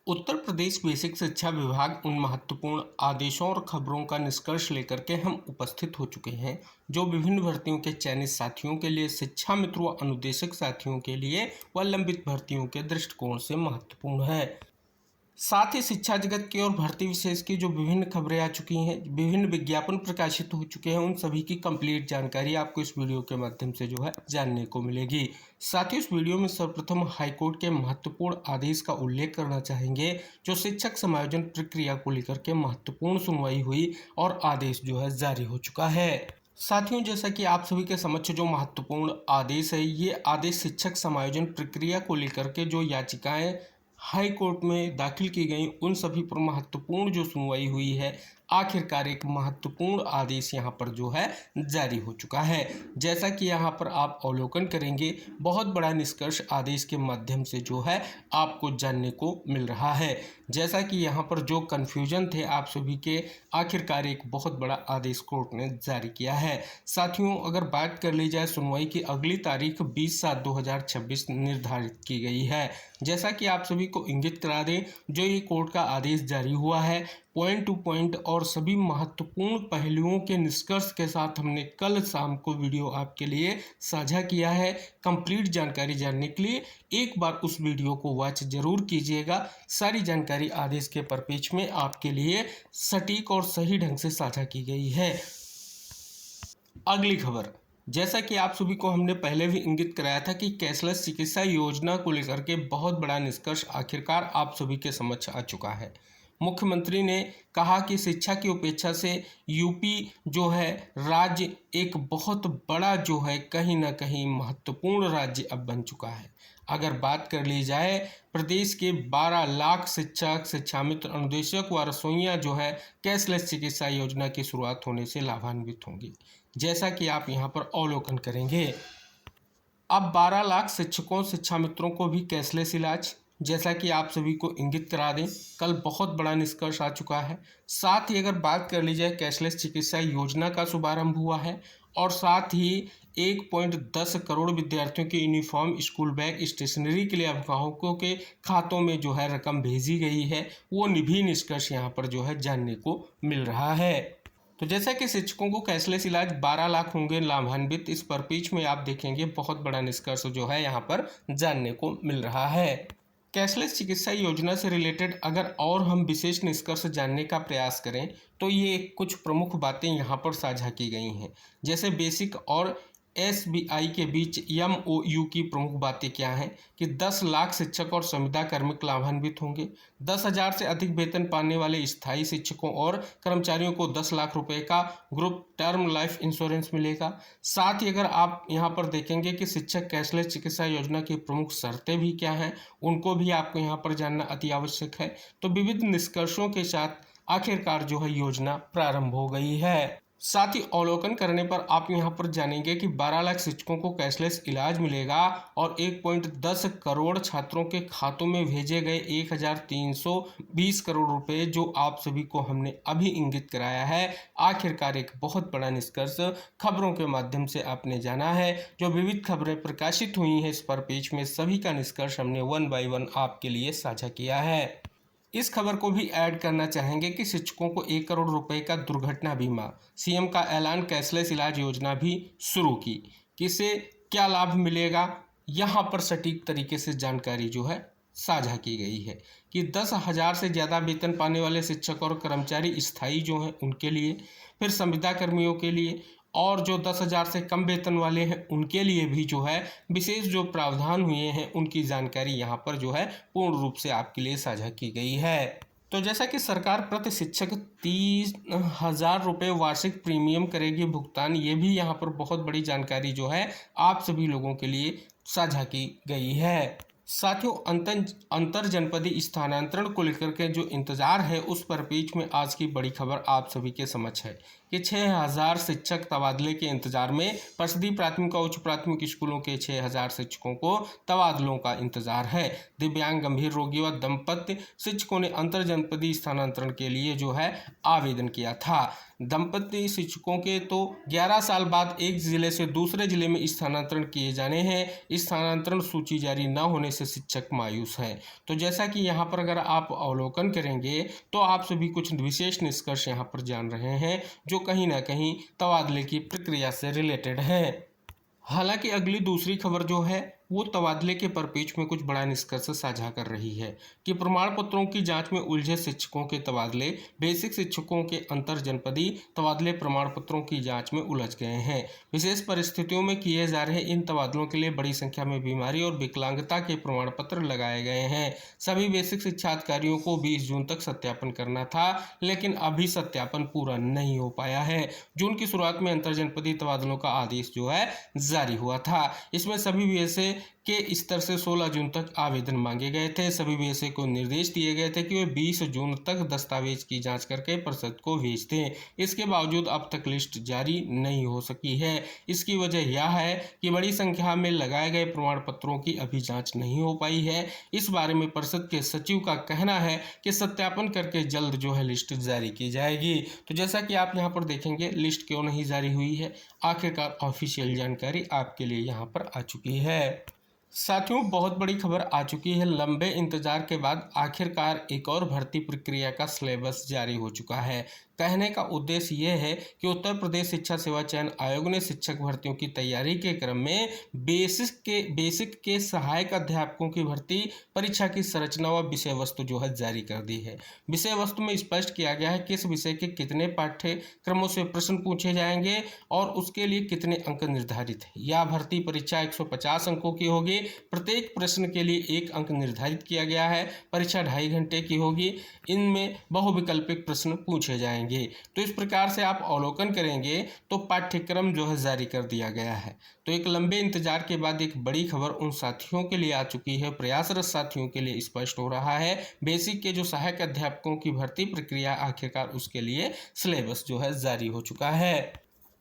Uttar Pradesh basic शिक्षा विभाग उन महत्वपूर्ण आदेशों और खबरों का निष्कर्ष लेकर के हम उपस्थित हो चुके हैं जो विभिन्न भर्तियों के चयनित साथियों के लिए, शिक्षा मित्रों व अनुदेशक साथियों के लिए व लंबित भर्तियों के दृष्टिकोण से महत्वपूर्ण है। साथ ही शिक्षा जगत की और भर्ती विशेष की जो विभिन्न खबरें आ चुकी हैं, विभिन्न विज्ञापन प्रकाशित हो चुके हैं, उन सभी की कंप्लीट जानकारी आपको इस वीडियो के माध्यम से जो है जानने को मिलेगी। साथ ही इस वीडियो में सर्वप्रथम हाईकोर्ट के महत्वपूर्ण आदेश का उल्लेख करना चाहेंगे जो शिक्षक समायोजन प्रक्रिया को लेकर के महत्वपूर्ण सुनवाई हुई और आदेश जो है जारी हो चुका है। साथियों, जैसा कि आप सभी के समक्ष जो महत्वपूर्ण आदेश है, ये आदेश शिक्षक समायोजन प्रक्रिया को लेकर के जो याचिकाएं हाई कोर्ट में दाखिल की गई उन सभी पर महत्वपूर्ण जो सुनवाई हुई है, आखिरकार एक महत्वपूर्ण आदेश यहाँ पर जो है जारी हो चुका है। जैसा कि यहाँ पर आप अवलोकन करेंगे, बहुत बड़ा निष्कर्ष आदेश के माध्यम से जो है आपको जानने को मिल रहा है। जैसा कि यहाँ पर जो कन्फ्यूजन थे आप सभी के, आखिरकार एक बहुत बड़ा आदेश कोर्ट ने जारी किया है। साथियों, अगर बात कर ली जाए, सुनवाई की अगली तारीख 20/7/2026 निर्धारित की गई है। जैसा कि आप सभी को इंगित करा दें, जो ये कोर्ट का आदेश जारी हुआ है, पॉइंट टू पॉइंट और सभी महत्वपूर्ण पहलुओं के निष्कर्ष के साथ हमने कल शाम को वीडियो आपके लिए साझा किया है। कंप्लीट जानकारी जानने के लिए एक बार उस वीडियो को वॉच जरूर कीजिएगा। सारी जानकारी आदेश के परिपेक्ष में आपके लिए सटीक और सही ढंग से साझा की गई है। अगली खबर, जैसा कि आप सभी को हमने पहले भी इंगित कराया था कि कैशलेस चिकित्सा योजना को लेकर के बहुत बड़ा निष्कर्ष आखिरकार आप सभी के समक्ष आ चुका है। मुख्यमंत्री ने कहा कि शिक्षा की उपेक्षा से यूपी जो है राज्य एक बहुत बड़ा जो है कहीं ना कहीं महत्वपूर्ण राज्य अब बन चुका है। अगर बात कर ली जाए, प्रदेश के 12 लाख शिक्षक, शिक्षा मित्र, अनुदेशक व रसोइयाँ जो है कैशलेस चिकित्सा योजना की शुरुआत होने से लाभान्वित होंगी। जैसा कि आप यहाँ पर अवलोकन करेंगे, अब 12 लाख शिक्षकों, शिक्षा मित्रों को भी कैशलेस इलाज, जैसा कि आप सभी को इंगित करा दें, कल बहुत बड़ा निष्कर्ष आ चुका है। साथ ही अगर बात कर ली जाए, कैशलेस चिकित्सा योजना का शुभारंभ हुआ है और साथ ही 1.10 करोड़ विद्यार्थियों के यूनिफॉर्म, स्कूल बैग, स्टेशनरी के लिए अभिभावकों के खातों में जो है रकम भेजी गई है। वो भी निष्कर्ष यहाँ पर जो है जानने को मिल रहा है। तो जैसा कि शिक्षकों को कैशलेस इलाज 12 लाख होंगे लाभान्वित, इस परिपेक्ष में आप देखेंगे बहुत बड़ा निष्कर्ष जो है यहाँ पर जानने को मिल रहा है। कैशलेस चिकित्सा योजना से रिलेटेड अगर और हम विशेष निष्कर्ष जानने का प्रयास करें तो ये कुछ प्रमुख बातें यहाँ पर साझा की गई हैं। जैसे बेसिक और एसबीआई के बीच एमओयू की प्रमुख बातें क्या हैं कि 10 लाख शिक्षक और संविदा कार्मिक लाभान्वित होंगे। 10,000 से अधिक वेतन पाने वाले स्थायी शिक्षकों और कर्मचारियों को 10 लाख रुपए का ग्रुप टर्म लाइफ इंश्योरेंस मिलेगा। साथ ही अगर आप यहाँ पर देखेंगे कि शिक्षक कैशलेस चिकित्सा योजना की प्रमुख शर्तें भी क्या हैं, उनको भी आपको यहाँ पर जानना अति आवश्यक है। तो विविध निष्कर्षों के साथ आखिरकार जो है योजना प्रारंभ हो गई है। साथ ही अवलोकन करने पर आप यहां पर जानेंगे कि 12 लाख शिक्षकों को कैशलेस इलाज मिलेगा और 1.10 करोड़ छात्रों के खातों में भेजे गए 1,320 करोड़ रुपए जो आप सभी को हमने अभी इंगित कराया है। आखिरकार एक बहुत बड़ा निष्कर्ष खबरों के माध्यम से आपने जाना है। जो विविध खबरें प्रकाशित हुई हैं, इस परिपेक्ष में सभी का निष्कर्ष हमने 1 बाय 1 आपके लिए साझा किया है। इस खबर को भी ऐड करना चाहेंगे कि शिक्षकों को 1 करोड़ रुपए का दुर्घटना बीमा, सीएम का ऐलान, कैशलेस इलाज योजना भी शुरू की। किसे क्या लाभ मिलेगा, यहाँ पर सटीक तरीके से जानकारी जो है साझा की गई है कि 10,000 से ज़्यादा वेतन पाने वाले शिक्षक और कर्मचारी स्थायी जो हैं उनके लिए, फिर संविदा कर्मियों के लिए, और जो 10,000 से कम वेतन वाले हैं उनके लिए भी जो है विशेष जो प्रावधान हुए हैं उनकी जानकारी यहाँ पर जो है पूर्ण रूप से आपके लिए साझा की गई है। तो जैसा कि सरकार प्रति शिक्षक 30,000 रुपये वार्षिक प्रीमियम करेगी भुगतान, ये भी यहाँ पर बहुत बड़ी जानकारी जो है आप सभी लोगों के लिए साझा की गई है। साथियों, अंतर जनपदीय स्थानांतरण को लेकर के जो इंतजार है, उस परिपेक्ष में आज की बड़ी खबर आप सभी के समक्ष है कि 6,000 शिक्षक तबादले के इंतजार में। परिषदीय प्राथमिक और उच्च प्राथमिक स्कूलों के 6,000 शिक्षकों को तबादलों का इंतजार है। दिव्यांग, गंभीर रोगी व दंपत्ति शिक्षकों ने अंतर जनपदीय स्थानांतरण के लिए जो है आवेदन किया था। दंपत्ति शिक्षकों के तो 11 साल बाद एक जिले से दूसरे जिले में स्थानांतरण किए जाने हैं। स्थानांतरण सूची जारी न होने से शिक्षक मायूस हैं। तो जैसा कि यहाँ पर अगर आप अवलोकन करेंगे तो आप सभी कुछ विशेष निष्कर्ष यहाँ पर जान रहे हैं जो कहीं ना कहीं तबादले की प्रक्रिया से रिलेटेड है। हालांकि अगली दूसरी खबर जो है वो तबादले के परिप्रेक्ष्य में कुछ बड़ा निष्कर्ष साझा कर रही है कि प्रमाण पत्रों की जांच में उलझे शिक्षकों के तबादले, बेसिक शिक्षकों के अंतर जनपदी तबादले प्रमाण पत्रों की जांच में उलझ गए हैं। विशेष परिस्थितियों में किए जा रहे इन तबादलों के लिए बड़ी संख्या में बीमारी और विकलांगता के प्रमाण पत्र लगाए गए हैं। सभी बेसिक शिक्षा अधिकारियों को 20 जून तक सत्यापन करना था, लेकिन अभी सत्यापन पूरा नहीं हो पाया है। जून की शुरुआत में अंतर जनपदी तबादलों का आदेश जो है जारी हुआ था। इसमें सभी बीएसए के स्तर से 16 जून तक आवेदन मांगे गए थे। सभी बीएसए को निर्देश दिए गए थे कि वे 20 जून तक दस्तावेज की जांच करके परिषद को भेज दें। इसके बावजूद अब तक लिस्ट जारी नहीं हो सकी है। इसकी वजह यह है कि बड़ी संख्या में लगाए गए प्रमाण पत्रों की अभी जांच नहीं हो पाई है। इस बारे में परिषद के सचिव का कहना है कि सत्यापन करके जल्द जो है लिस्ट जारी की जाएगी। तो जैसा कि आप यहाँ पर देखेंगे लिस्ट क्यों नहीं जारी हुई है, आखिरकार ऑफिशियल जानकारी आपके लिए यहाँ पर आ चुकी है। साथियों, बहुत बड़ी खबर आ चुकी है। लंबे इंतजार के बाद आखिरकार एक और भर्ती प्रक्रिया का सिलेबस जारी हो चुका है। कहने का उद्देश्य ये है कि उत्तर प्रदेश शिक्षा सेवा चयन आयोग ने शिक्षक भर्तियों की तैयारी के क्रम में बेसिक के सहायक अध्यापकों की भर्ती परीक्षा की संरचना व विषय वस्तु जो है जारी कर दी है। विषय वस्तु में स्पष्ट किया गया है किस विषय के कितने पाठ्यक्रमों से प्रश्न पूछे जाएंगे और उसके लिए कितने अंक निर्धारित है। यह भर्ती परीक्षा 150 अंकों की होगी। प्रत्येक प्रश्न के लिए 1 अंक निर्धारित किया गया है। परीक्षा 2.5 घंटे की होगी। इनमें बहुविकल्पिक प्रश्न पूछे जाएंगे। तो इस प्रकार से आप अवलोकन करेंगे तो पाठ्यक्रम जो है जारी कर दिया गया है। तो एक लंबे इंतजार के बाद एक बड़ी खबर उन साथियों के लिए आ चुकी है, प्रयासरत साथियों के लिए स्पष्ट हो रहा है। बेसिक के जो सहायक अध्यापकों की भर्ती प्रक्रिया आखिरकार उसके लिए सिलेबस जो है जारी हो चुका है।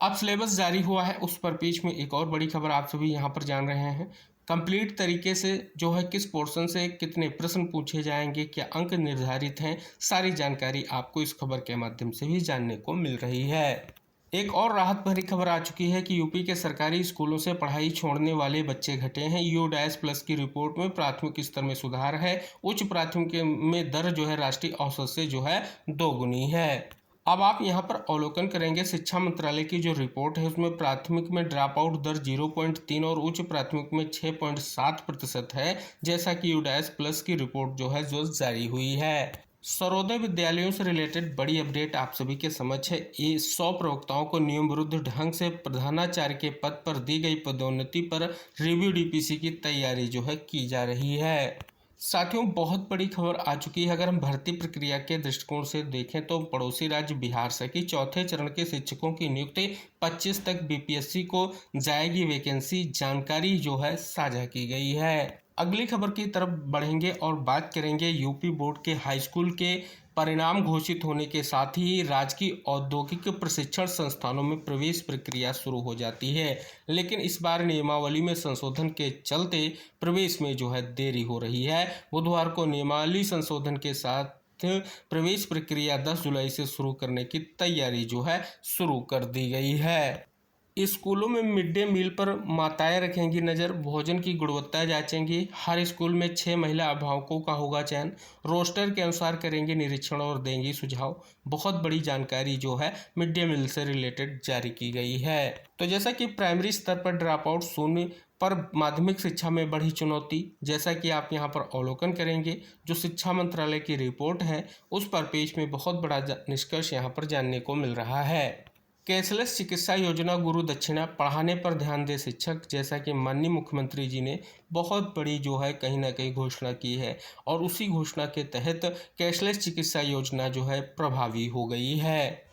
अब सिलेबस जारी हुआ है उस परिप्रेक्ष्य में एक और बड़ी खबर आप सभी यहाँ पर जान रहे हैं। कंप्लीट तरीके से जो है किस पोर्शन से कितने प्रश्न पूछे जाएंगे, क्या अंक निर्धारित हैं, सारी जानकारी आपको इस खबर के माध्यम से भी जानने को मिल रही है। एक और राहत भरी खबर आ चुकी है कि यूपी के सरकारी स्कूलों से पढ़ाई छोड़ने वाले बच्चे घटे हैं। U-+ की रिपोर्ट में प्राथमिक स्तर में सुधार है। उच्च प्राथमिक में दर जो है राष्ट्रीय औसत से जो है 2 गुनी है। अब आप यहाँ पर अवलोकन करेंगे शिक्षा मंत्रालय की जो रिपोर्ट है उसमें प्राथमिक में ड्रॉप आउट दर 0.3 और उच्च प्राथमिक में 6.7% है, जैसा कि U-+ की रिपोर्ट जो है जो जारी हुई है। सर्वोदय विद्यालयों से रिलेटेड बड़ी अपडेट आप सभी के समक्ष है। ये 100 प्रवक्ताओं को नियम विरुद्ध ढंग से प्रधानाचार्य के पद पर दी गई पदोन्नति पर रिव्यू DPC की तैयारी जो है की जा रही है। साथियों, बहुत बड़ी खबर आ चुकी है। अगर हम भर्ती प्रक्रिया के दृष्टिकोण से देखें तो पड़ोसी राज्य बिहार से कि चौथे चरण के शिक्षकों की नियुक्ति 25 तक BPSC को जाएगी वैकेंसी, जानकारी जो है साझा की गई है। अगली खबर की तरफ बढ़ेंगे और बात करेंगे यूपी बोर्ड के हाई स्कूल के परिणाम घोषित होने के साथ ही राजकीय औद्योगिक प्रशिक्षण संस्थानों में प्रवेश प्रक्रिया शुरू हो जाती है, लेकिन इस बार नियमावली में संशोधन के चलते प्रवेश में जो है देरी हो रही है। बुधवार को नियमावली संशोधन के साथ प्रवेश प्रक्रिया 10 जुलाई से शुरू करने की तैयारी जो है शुरू कर दी गई है। स्कूलों में मिड डे मील पर माताएं रखेंगी नज़र, भोजन की गुणवत्ता जांचेंगी। हर स्कूल में 6 महिला अभिभावकों का होगा चयन। रोस्टर के अनुसार करेंगे निरीक्षण और देंगी सुझाव। बहुत बड़ी जानकारी जो है मिड डे मील से रिलेटेड जारी की गई है। तो जैसा कि प्राइमरी स्तर पर ड्रॉप आउट शून्य पर माध्यमिक शिक्षा में बढ़ी चुनौती, जैसा कि आप यहाँ पर अवलोकन करेंगे जो शिक्षा मंत्रालय की रिपोर्ट है उस पर पेज में बहुत बड़ा निष्कर्ष यहाँ पर जानने को मिल रहा है। कैशलेस चिकित्सा योजना गुरु दक्षिणा, पढ़ाने पर ध्यान दे शिक्षक, जैसा कि माननीय मुख्यमंत्री जी ने बहुत बड़ी जो है कहीं ना कहीं घोषणा की है और उसी घोषणा के तहत कैशलेस चिकित्सा योजना जो है प्रभावी हो गई है।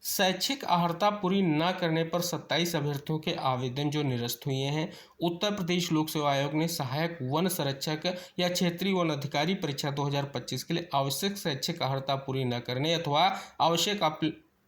शैक्षिक अर्हता पूरी न करने पर 27 अभ्यर्थियों के आवेदन जो निरस्त हुए हैं। उत्तर प्रदेश लोक सेवा आयोग ने सहायक वन संरक्षक या क्षेत्रीय वन अधिकारी परीक्षा 2025 के लिए आवश्यक शैक्षिक अर्हता पूरी न करने अथवा आवश्यक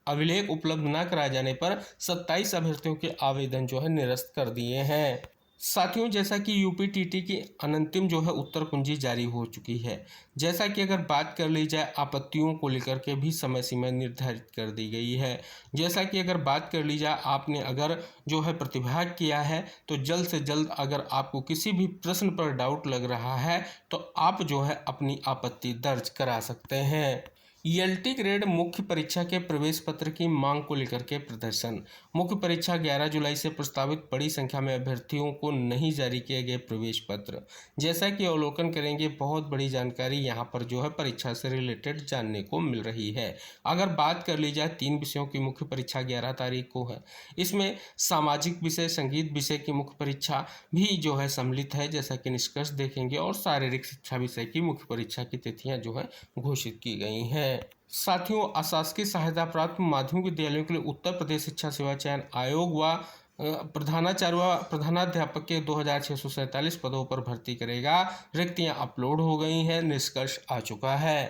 अभिलेख उपलब्ध न कराए जाने पर 27 अभ्यर्थियों के आवेदन जो है निरस्त कर दिए हैं। साथियों, जैसा कि यूपीटीटी की अंतिम जो है उत्तर कुंजी जारी हो चुकी है। जैसा कि अगर बात कर ली जाए, आपत्तियों को लेकर के भी समय सीमा निर्धारित कर दी गई है। जैसा कि अगर बात कर ली जाए, आपने अगर जो है प्रतिभाग किया है तो जल्द से जल्द अगर आपको किसी भी प्रश्न पर डाउट लग रहा है तो आप जो है अपनी आपत्ति दर्ज करा सकते हैं। ईएलटी ग्रेड मुख्य परीक्षा के प्रवेश पत्र की मांग को लेकर के प्रदर्शन। मुख्य परीक्षा 11 जुलाई से प्रस्तावित बड़ी संख्या में अभ्यर्थियों को नहीं जारी किए गए प्रवेश पत्र। जैसा कि अवलोकन करेंगे, बहुत बड़ी जानकारी यहां पर जो है परीक्षा से रिलेटेड जानने को मिल रही है। अगर बात कर ली जाए, 3 विषयों की मुख्य परीक्षा 11 तारीख को है। इसमें सामाजिक विषय, संगीत विषय की मुख्य परीक्षा भी जो है सम्मिलित है, जैसा कि निष्कर्ष देखेंगे, और शारीरिक शिक्षा विषय की मुख्य परीक्षा की तिथियां जो है घोषित की गई हैं। साथियों, अशासकीय सहायता प्राप्त माध्यमिक विद्यालयों के लिए उत्तर प्रदेश शिक्षा सेवा चयन आयोग व प्रधानाचार्य व प्रधानाध्यापक के 2647 पदों पर भर्ती करेगा। रिक्तियां अपलोड हो गई हैं, निष्कर्ष आ चुका है।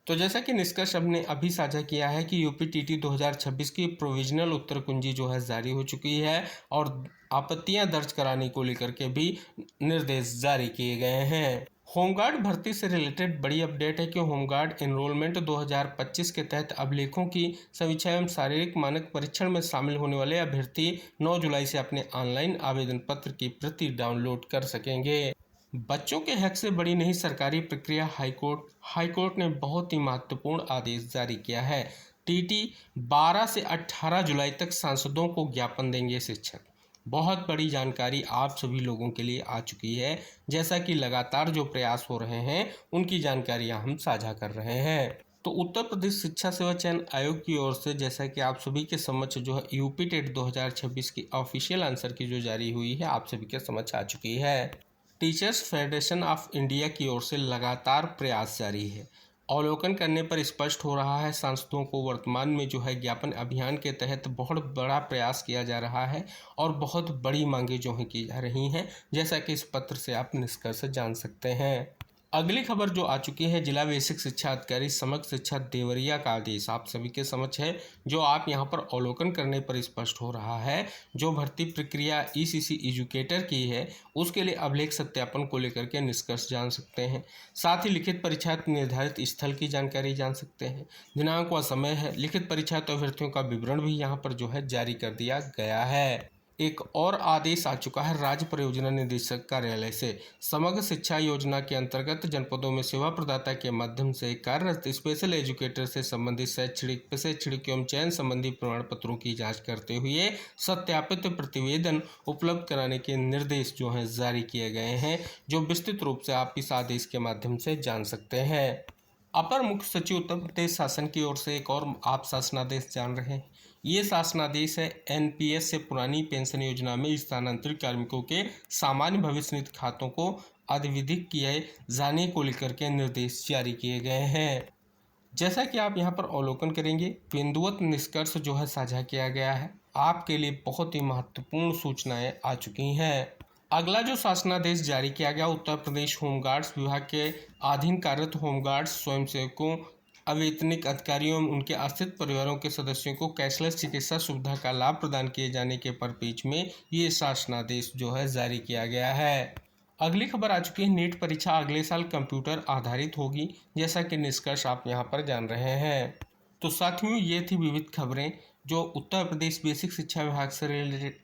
तो जैसा कि निष्कर्ष हमने अभी साझा किया है कि यूपीटीटी 2026 की प्रोविजनल उत्तर कुंजी जो है जारी हो चुकी है और आपत्तियां दर्ज कराने को लेकर के भी निर्देश जारी किए गए हैं। होमगार्ड भर्ती से रिलेटेड बड़ी अपडेट है कि होमगार्ड एनरोलमेंट 2025 के तहत अभिलेखों की समीक्षा एवं शारीरिक मानक परीक्षण में शामिल होने वाले अभ्यर्थी 9 जुलाई से अपने ऑनलाइन आवेदन पत्र की प्रति डाउनलोड कर सकेंगे। बच्चों के हक से बड़ी नहीं सरकारी प्रक्रिया, हाईकोर्ट ने बहुत ही महत्वपूर्ण आदेश जारी किया है। टीटी 12 से 18 जुलाई तक सांसदों को ज्ञापन देंगे शिक्षक। बहुत बड़ी जानकारी आप सभी लोगों के लिए आ चुकी है। जैसा कि लगातार जो प्रयास हो रहे हैं उनकी जानकारियां हम साझा कर रहे हैं। तो उत्तर प्रदेश शिक्षा सेवा चयन आयोग की ओर से जैसा कि आप सभी के समक्ष जो है यूपी टेट 2026 की ऑफिशियल आंसर की जो जारी हुई है आप सभी के समक्ष आ चुकी है। टीचर्स फेडरेशन ऑफ इंडिया की ओर से लगातार प्रयास जारी है। अवलोकन करने पर स्पष्ट हो रहा है सांसदों को वर्तमान में जो है ज्ञापन अभियान के तहत बहुत बड़ा प्रयास किया जा रहा है और बहुत बड़ी मांगे जो है की जा रही हैं, जैसा कि इस पत्र से आप निष्कर्ष जान सकते हैं। अगली खबर जो आ चुकी है, जिला बेसिक शिक्षा अधिकारी समग्र शिक्षा देवरिया का आदेश आप सभी के समक्ष है, जो आप यहां पर अवलोकन करने पर स्पष्ट हो रहा है। जो भर्ती प्रक्रिया ईसीसी एजुकेटर की है उसके लिए अभिलेख सत्यापन को लेकर के निष्कर्ष जान सकते हैं। साथ ही लिखित परीक्षा निर्धारित स्थल की जानकारी जान सकते हैं। दिनांक व समय है। लिखित परीक्षा तो अभ्यर्थियों का विवरण भी यहाँ पर जो है जारी कर दिया गया है। एक और आदेश आ चुका है राज्य परियोजना निदेशक कार्यालय से। समग्र शिक्षा योजना के अंतर्गत जनपदों में सेवा प्रदाता के माध्यम से कार्यरत स्पेशल एजुकेटर से संबंधित शैक्षणिक एवं चयन संबंधी प्रमाण पत्रों की जांच करते हुए सत्यापित प्रतिवेदन उपलब्ध कराने के निर्देश जो हैं जारी किए गए हैं, जो विस्तृत रूप से आप इस आदेश के माध्यम से जान सकते हैं। अपर मुख्य सचिव उत्तर प्रदेश शासन की ओर से एक और आप शासनादेश जान रहे हैं। ये शासनादेश है एनपीएस से पुरानी पेंशन योजना में स्थानांतरित कार्मिकों के सामान्य भविष्य निधि खातों को अधिविधिक किए जाने को लेकर के निर्देश जारी किए गए हैं। जैसा कि आप यहाँ पर अवलोकन करेंगे, बिंदुवत निष्कर्ष जो है साझा किया गया है। आपके लिए बहुत ही महत्वपूर्ण सूचनाएं आ चुकी हैं। अगला जो शासनादेश जारी किया गया, उत्तर प्रदेश होमगार्ड्स विभाग के अधीन कार्यरत होमगार्ड्स स्वयंसेवकों, अवेतनिक अधिकारियों एवं उनके आश्रित परिवारों के सदस्यों को कैशलेस चिकित्सा सुविधा का लाभ प्रदान किए जाने के परिप्रेक्ष्य में ये शासनादेश जो है जारी किया गया है। अगली खबर आ चुकी है, नीट परीक्षा अगले साल कंप्यूटर आधारित होगी, जैसा कि निष्कर्ष आप यहाँ पर जान रहे हैं। तो साथियों, ये थी विविध खबरें जो उत्तर प्रदेश बेसिक शिक्षा विभाग से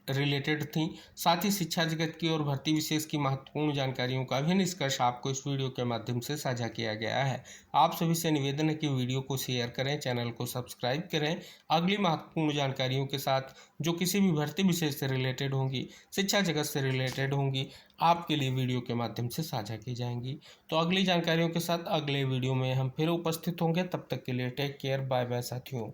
रिलेटेड थी। साथ ही शिक्षा जगत की और भर्ती विशेष की महत्वपूर्ण जानकारियों का भी निष्कर्ष आपको इस वीडियो के माध्यम से साझा किया गया है। आप सभी से निवेदन है कि वीडियो को शेयर करें, चैनल को सब्सक्राइब करें। अगली महत्वपूर्ण जानकारियों के साथ जो किसी भी भर्ती विशेष से रिलेटेड होंगी, शिक्षा जगत से रिलेटेड होंगी, आपके लिए वीडियो के माध्यम से साझा की जाएंगी। तो अगली जानकारियों के साथ अगले वीडियो में हम फिर उपस्थित होंगे। तब तक के लिए टेक केयर, बाय बाय साथियों।